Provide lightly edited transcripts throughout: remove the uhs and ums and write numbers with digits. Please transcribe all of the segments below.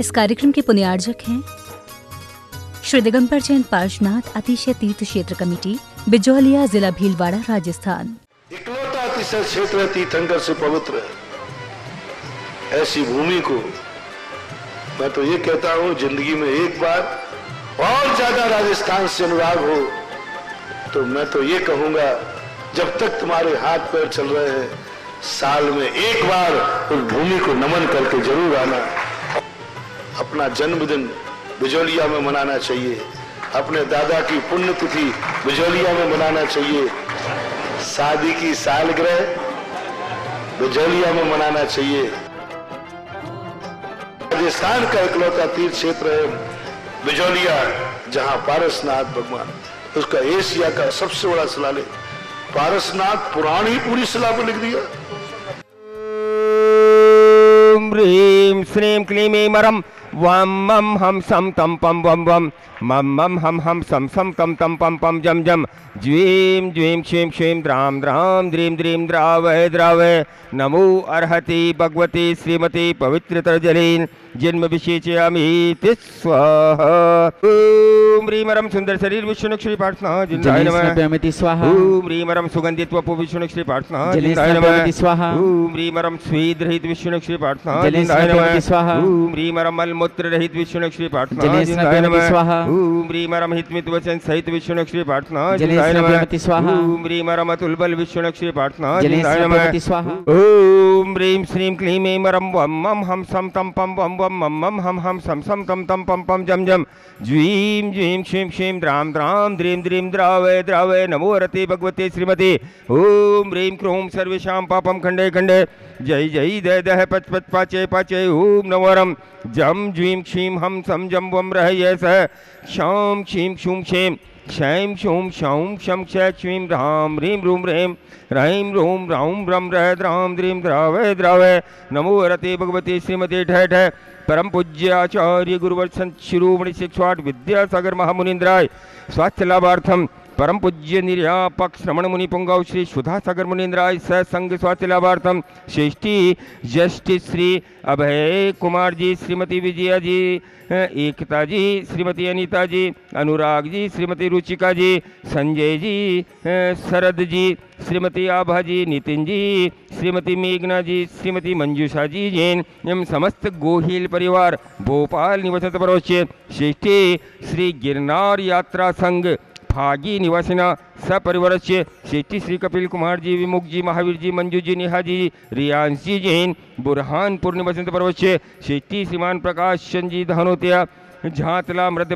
इस कार्यक्रम के पुण्यार्जक हैं श्री दिगंबर जैन पार्श्वनाथ अतिशय तीर्थ क्षेत्र कमेटी, बिजौलिया, जिला भीलवाड़ा, राजस्थान। इकलौता अतिशय क्षेत्र तीर्थंकर से पवित्र ऐसी भूमि को मैं तो ये कहता हूं, जिंदगी में एक बार और ज्यादा राजस्थान से अनुराग हो तो मैं तो ये कहूंगा, जब तक तुम्हारे हाथ पैर चल रहे हैं, साल में एक बार उस भूमि को नमन करके जरूर आना। अपना जन्मदिन बिजौलिया में मनाना चाहिए, अपने दादा की पुण्यतिथि बिजौलिया में मनाना चाहिए, शादी की सालगिरह बिजौलिया में मनाना चाहिए। राजस्थान का इकलौता तीर्थ क्षेत्र है बिजौलिया, जहां पारसनाथ भगवान, उसका एशिया का सबसे बड़ा शिलालेख, पारसनाथ पुराण ही पूरी शिला पर लिख दिया। ह्रीं श्रीं क्लीं ऐं मरं वम मम हम सम तम पम वम वम मम मम हम सम सम तम तम पम पम जम जम ज्वीं ज्वीं क्षीं क्षीं द्रां द्रां द्रीं द्रीं द्रावय द्रावय नमो अर्हति भगवती श्रीमती पवित्रतर जलीन जन्म विशेषयामि स्वाहा। ओम ह्रीं मरं सुंदर शरीर विष्णु श्री पार्थना जिंदाय नमः स्वाहा। ओम ह्रीं मरं सुगंधित्व विष्णु श्री पार्थना जिंदाय नमः स्वाहा। ओम ह्रीं मरं स्वेद रहित विष्णु श्री पार्थना जिंदाय नमः स्वाहा। ओम ह्रीं मरं मलमूत्र रहित विष्णु श्री पार्थना जिंदाय नमः स्वाहा। ओम ह्रीं मरं हितमित वचन सहित विष्णु श्री पार्थना जिंदाय नमः स्वाहा। ओम ह्रीं मरं अतुल बल विष्णु श्री पार्थना जिंदाय नमः स्वाहा। ओम ह्रीं श्रीं क्लीं ऐं मरं वम मम हम सम तम पम वम वम मम मम हम सम सम तम तम पम पम जम जम ज्वीं ज्वीं क्षीं क्षीं द्रां द्रां द्रीं द्रीं द्रावय द्रावय नमो रते भगवते श्रीमती। ओम ह्रीं क्रों सर्वेषां पापं खंडे खंडे जय जय दय दह पच पच पाचे पाचे। ओम नवरम जम ज्वीं क्षीं हम सम जम वम रहय स क्षां क्षीं क्षूं क्षें क्षैं क्षूं क्षौं क्षं क्षय क्षीं ह्रां ह्रीं रूं ह्रें ह्रैं रूं ह्रौं ह्रं रह द्रां द्रीं द्रावय द्रावय नमो रते भगवती श्रीमती ठह ठह। परम पूज्य आचार्य गुरुवर संत शिरोमणि शिक्षाट विद्यासागर महामुनीन्द्राय स्वास्थ्य लाभार्थम परम पूज्य निर्यापक श्रमण मुनि पुंगव श्री सुधा सागर मुनीन्द्राय सत्संग स्वास्थ्य लाभार्थम श्रेष्ठी जष्टि श्री अभय कुमार जी, श्रीमती विजया जी, एकता जी, श्रीमती अनीता जी, अनुराग जी, श्रीमती रुचिका जी, संजय जी, शरद जी, श्रीमती आभा जी, नितिन जी, श्रीमती मेघना जी, श्रीमती मंजूषा जी जैन एवं समस्त गोहिल परिवार भोपाल निवासित परोच्य श्रेष्ठी श्री गिरनार यात्रा संघ भागी निवासिना सपरिवारस्य श्रेष्ठी श्री कपिल कुमार जी, विमुख जी, महावीर जी, मंजू जी, नेहा जी, रियांश जी जैन बुरहानपुर निवासित पर्वस्य श्रेष्ठी श्रीमान प्रकाश चंद जी धनोतिया झातला मध्य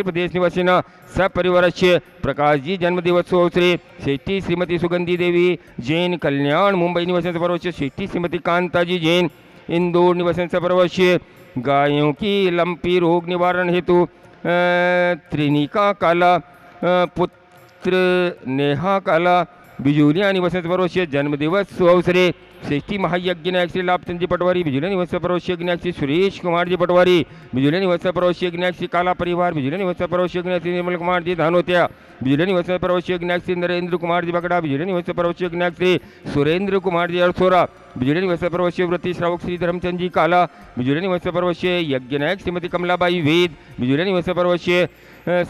प्रदेश निवासिना सपरिवारस्य प्रकाश जी जन्मदिवसोत्सव श्रेष्ठी श्रीमती सुगंधी देवी जैन कल्याण मुंबई निवासित पर्वस्य श्रेष्ठी श्रीमती कांता जी जैन इंदौर निवासित पर्वस्य गायों की लंपी रोग निवारण हेतु त्रिनिका काला पुत्र नेहा काला बिजूलिया निवासित परोश्य जन्मदिवस अवसरे श्रेष्ठी महायज्ञ नायक श्री लाभचंद जी पटवारी बिजुलिया निवास परोश्य नायक श्री सुरेश कुमार जी पटवारी बिजुलिया निवास परोश्य नायक श्री काला परिवार बिजुलिया निवास परोश्य नायक श्री निर्मल कुमार जी धानोतिया बिजुलिया निवास परोश्य नायक श्री नरेंद्र कुमार जी बगड़ा बिजुलिया निवास परोश्य नायक श्री सुरेंद्र कुमार जी अरसोरा बिजुलिया निवास परोश्य व्रती श्रावक श्री धर्मचंद जी काला बिजुलिया निवास परोश्य यज्ञ नायक श्रीमती कमलाबाई वेद बिजुलिया निवास परोश्य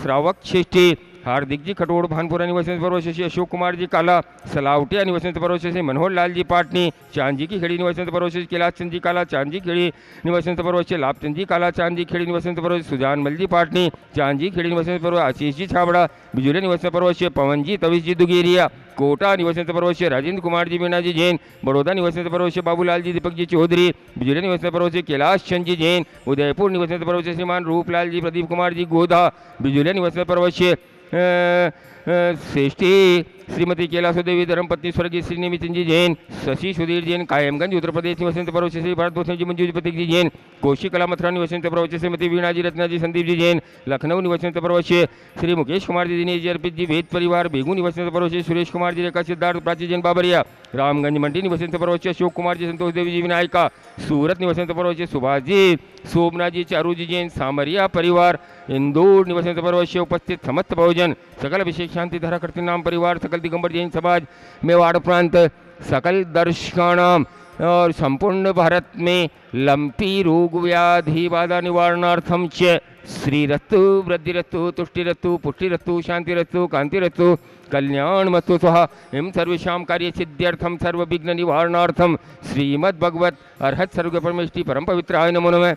श्रावक श्रेष्ठी हार्दिक जी खटोड़ भानपुरा निवासी परोसे से अशोक कुमार जी काला सलावटिया निवासी परोसे से मनोहर लाल जी पाटनी चांदी की खेड़ी निवासी परोसे कैलाश चंद जी काला चांदी खेड़ी निवासी परोसे लाभचंद जी काला चांदी खेड़ी निवासी परोसे सुजान मल जी पाटनी चांदी खेड़ी निवासी परोसे आशीष जी छाबड़ा बिजुलिया निवासी परोसे पवन जी तविश जी दुगेरिया कोटा निवासी परोसे राजेंद्र कुमार जी मीना जी जैन बड़ौदा निवासी परोसे बाबूलाल जी दीपक जी चौधरी बिजुलिया निवासी परोसे कैलाश चंद जी जैन उदयपुर निवासी परोसे श्रीमान रूपलाल जी प्रदीप कुमार जी गोधा बिजुलिया निवासी परोसे श्रेष्ठी श्रीमती कैलासो देवी धर्मपत्नी स्वर्गीय श्री निमितन जी जैन शशि सुधीर जैन कायमगंज उत्तर प्रदेश निवासी परोसे श्री भारत भूषण जी मंजू जी प्रतीक जी जैन कोशी कला मथुरा निवासी परोसे श्रीमती वीणा जी रत्ना जी संदीप जी जैन लखनऊ निवासी परोसे श्री मुकेश कुमार जी दिनेश जी अर्पित जी वेद परिवार बेगू निवासी परोसे सुरेश कुमार जी रेखा सिद्धार्थ प्राची जैन बाबरिया रामगंज मंडी निवासी परोसे अशोक कुमार जी संतोष देवी जी विनायका सूरत निवासी परोसे सुभाष जी शोभना जी चारू जी जैन सामरिया परिवार इंदौर निवासी परोसे उपस्थित समस्त बहुजन सकल विशेष शांति धारा करते नाम परिवार सकल दिगंबर जैन समाज मेवाड़ प्रांत सकल दर्शकाणाम और संपूर्ण भारत में लंपी रोग व्याधि बाधा निवारणार्थम च श्रीरस्तु वृद्धिरस्तु तुष्टिरस्तु पुष्टिरस्तु शांतिरस्तु कांतिरस्तु कल्याणमस्तु स्वाहा। एवं सर्वेषां कार्य सिद्ध्यर्थम सर्व विघ्न निवारणार्थम श्रीमद् भगवत अर्हत सर्व परमेष्टि परम पवित्राय नमो नमः।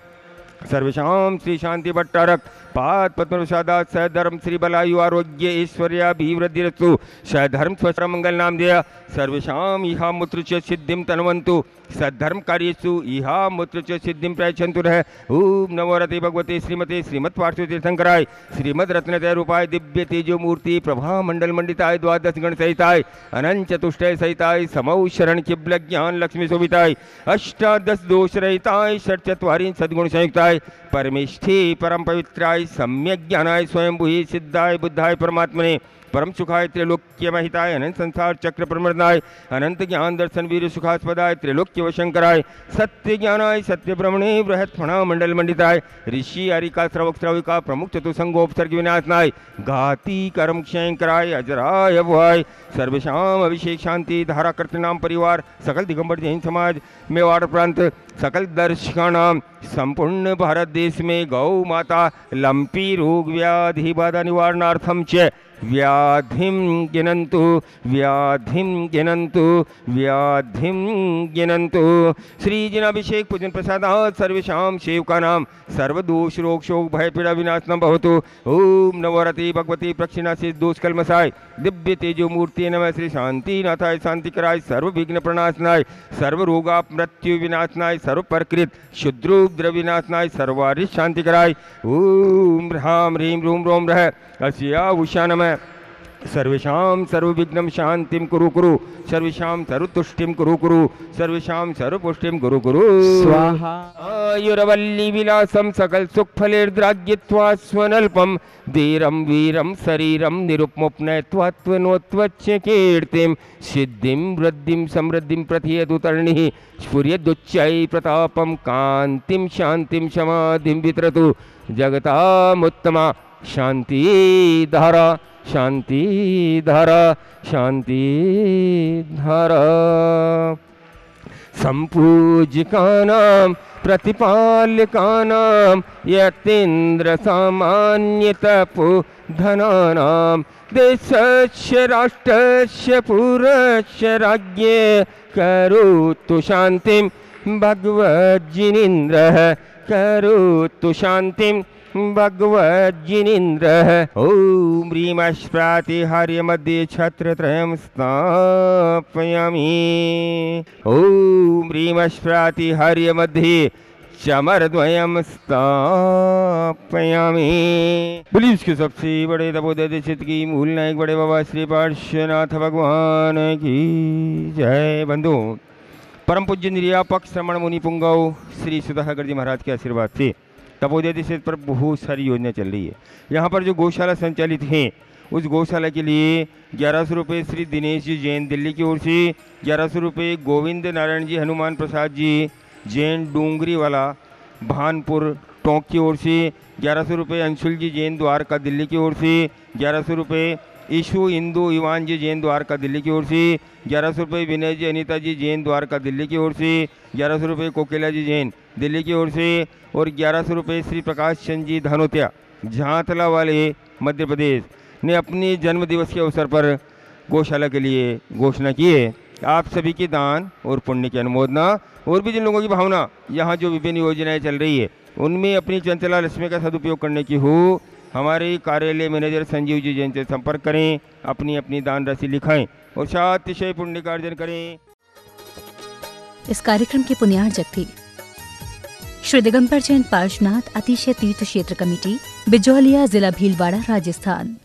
सर्वेषां श्री शांति भट्टारक पाद पद्म प्रसादात् सधर्म श्री बलायु आरोग्य ऐश्वर्याभिवृद्धिरस्तु सधर्म स्वस्थ मंगल नाम देय सर्वेषां इहा मूत्र च सिद्धिं तन्वन्तु सद्धर्म कार्येषु इहा मूत्र च सिद्धिं प्रयच्छन्तु रह। ओम नमोरते भगवते श्रीमते श्रीमत् पार्श्व तीर्थंकराय श्रीमद् रत्नत्रय रूपाय दिव्य तेजो मूर्ति प्रभा मंडल मंडिताय द्वादश गण सहिताय अनंत चतुष्टय सहिताय समौ शरण किबल ज्ञान लक्ष्मी शोभिताय अष्टादश दोष रहिताय षट चत्वारिं सद्गुण संयुक्ताय परमेष्ठि परम पवित्राय सम्यक ज्ञानाय स्वयंभूहि सिद्धाय बुद्धाय परमात्मने परम सुखाय त्रैलोक्य महिताय अनंत संसार चक्र प्रमर्दाय अनंत ज्ञान दर्शन वीर सुखास्पदाय त्रैलोक्य वशंकराय सत्य ज्ञानाय सत्य ब्रह्मणे बृहत फणा मंडल मंडिताय ऋषि अरिका श्रवक श्रविका प्रमुख चतुसंगोपसर्ग विनाशनाय घाती कर्म क्षयंकराय अजराय भवाय सर्वेषाम अभिषेक शांति धारा कर्तनाम परिवार सकल दिगंबर जैन समाज मेवाड़ प्रांत सकल दर्शकानाम संपूर्ण भारत देश में गौ माता लंपी रोग व्याधि बाधा निवारणार्थम च व्याधिं गिनन्तु व्याधिं गिनन्तु व्याधिं गिनन्तु। श्री जिनाभिषेक पूजन प्रसादात् सर्वेषां सेवकानां सर्वदोष रोग शोक भय पीड़ा विनाशनं भवतु। ओम नवरति भगवती प्रक्षिणासी दोष कलमसाय दिव्य तेजो मूर्ति नमः श्री शांतिनाथाय शांतिकराय सर्व विघ्न प्रणाशनाय सर्व रोगा मृत्यु विनाशनाय सर्व प्रकृत शुद्रोग्र विनाशनाय सर्वारिष्ट शांतिकराय ओम ह्रां ह्रीं रूं रोम रह अस्या उषा नमः। सर्वेषां सर्वविघ्नं शांतिं कुरु कुरु सर्वेषां सर्वतुष्टिं कुरु कुरु सर्वेषां सर्वपुष्टिं कुरु कुरु स्वाहा। आयुर्वल्ली विलासं सकल सुखफलैर्द्राग्यत्वा स्वनल्पं धीरं वीरं शरीरं निरुपमुपनयत्वात्वनोत्वच्च कीर्तिं सिद्धिं वृद्धिं समृद्धिं प्रथियतु तर्णिः स्फुर्यदुच्चै प्रतापं कान्तिं शान्तिं समाधिं वितरतु जगतामुत्तमा शांति धारा शांति धारा शांति धारा। संपूज्यकानां प्रतिपाल्यकानां यतीन्द्र सामान्यतपो धनानां देशस्य राष्ट्रस्य पुरस्य राज्ञे करोतु शान्तिं भगवज्जिनीन्द्रः करोतु शान्तिं भगवज्जिनीन्द्रः। ओम ह्रीमश्प्रातिहार्य मध्ये छत्रत्रयं स्थापयामि ओम ह्रीमश्प्रातिहार्य मध्ये चमरद्वयं स्थापयामि। बोलिए इसके सबसे बड़े तपोदय देशित की मूल नायक बड़े बाबा श्री पार्श्वनाथ भगवान की जय। बंधु परम पूज्य निर्यापक श्रमण मुनि पुंगव श्री सुधाकर जी महाराज के आशीर्वाद से तपोदय देश पर बहुत सारी योजना चल रही है। यहाँ पर जो गौशाला संचालित हैं उस गौशाला के लिए 1100 रुपये श्री दिनेश जी जैन दिल्ली की ओर से, 1100 रुपये गोविंद नारायण जी हनुमान प्रसाद जी जैन डूंगरी वाला भानपुर टोंक की ओर से, 1100 रुपये अंशुल जी जैन द्वारका दिल्ली की ओर से, 1100 रुपये ईशु इंदू ईवान जी जैन द्वारका दिल्ली की ओर से, 1100 रुपये विनय जी अनीता जी जैन द्वारका दिल्ली की ओर से, 1100 रुपये कोकिला जी जैन दिल्ली की ओर से और 1100 रुपये श्री प्रकाश चंद जी धानोत्या झांतला वाले मध्य प्रदेश ने अपने जन्म दिवस के अवसर पर गौशाला के लिए घोषणा की है। आप सभी के दान और पुण्य की अनुमोदना और भी जिन लोगों की भावना यहाँ जो विभिन्न योजनाएं चल रही है उनमें अपनी चंचला लक्ष्मी का सदुपयोग करने की हो, हमारे कार्यालय मैनेजर संजीव जी जैन से संपर्क करें, अपनी अपनी दान राशि लिखाएं और सातिशय पुण्य का अर्जन करें। इस कार्यक्रम के पुण्यार्जक थे श्री दिगंबर जैन पार्श्वनाथ अतिशय तीर्थ क्षेत्र कमेटी बिजौलिया जिला भीलवाड़ा राजस्थान।